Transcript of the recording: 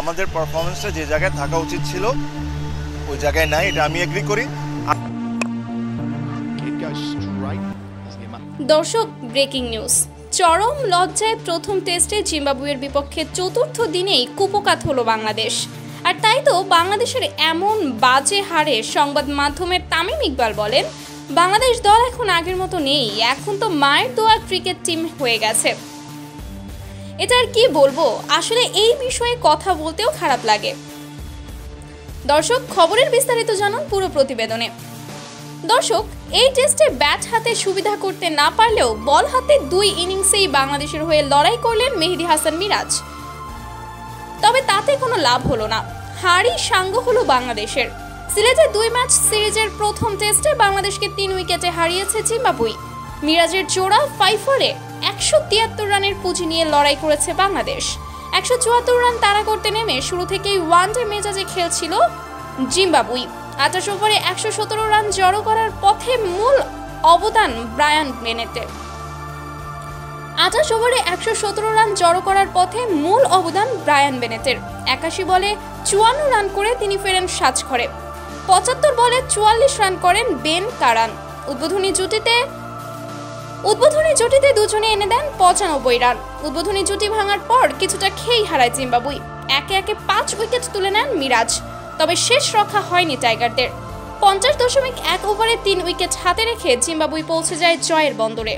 আমাদের পারফরমেন্সটা যে জায়গায় থাকা উচিত ছিল ওই জায়গায় নাই, এটা আমি এগ্রি করি। দর্শক, ব্রেকিং নিউজ। চরম লজ্জায় প্রথম টেস্টে জিম্বাবুয়ের বিপক্ষে চতুর্থ দিনেই কুপোকাত হলো বাংলাদেশ। আর তাই তো বাংলাদেশের এমন বাজে হারে সংবাদ মাধ্যমের তামিম ইকবাল বলেন, বাংলাদেশ দল এখন আগের মতো নেই, এখন তো মায়ের দোয়া ক্রিকেট টিম হয়ে গেছে। এটা আর কি বলবো, আসলে এই বিষয়ে কথা বলতেও খারাপ লাগে। দর্শক, খবরের বিস্তারিত জানুন পুরো প্রতিবেদনে। দর্শক, এই টেস্টে ব্যাট হাতে সুবিধা করতে না পারলেও বল হাতে 2 ইনিংসেই বাংলাদেশের হয়ে লড়াই করলেন মেহেদী হাসান মিরাজ। তবে তাতে কোনো লাভ হলো না, হারই সাঙ্গ হলো বাংলাদেশের। সিলেটে 2 ম্যাচ সিরিজের প্রথম টেস্টে বাংলাদেশকে 3 উইকেটে হারিয়েছে জিম্বাবুয়ে। মিরাজের জোড়া 5-4-এ 173 রানের পুঁজি নিয়ে লড়াই করেছে বাংলাদেশ। 174 রান তাড়া করতে নেমে শুরু থেকেই ওয়ানডে মেজাজে খেলছিল জিম্বাবুয়ে। 28 ওভারে 117 রান জড়ো করার পথে মূল অবদান ব্রায়ান বেনেটের। 81 বলে 81 বলে 54 রান করে তিনি ফেরেন সাজঘরে। 75 বলে 44 রান করেন বেন কারান। উদ্বোধনী জুটিতে দুজনে এনে দেন 95 রান। উদ্বোধনী জুটি ভাঙার পর কিছুটা খেই হারায় জিম্বাবুয়ে। একে একে 5 উইকেট তুলে নেন মিরাজ। তবে শেষ রক্ষা হয়নি টাইগারদের। 50.1 ওভারে 3 উইকেট হাতে রেখে জিম্বাবুয়ে পৌঁছে যায় জয়ের বন্দরে।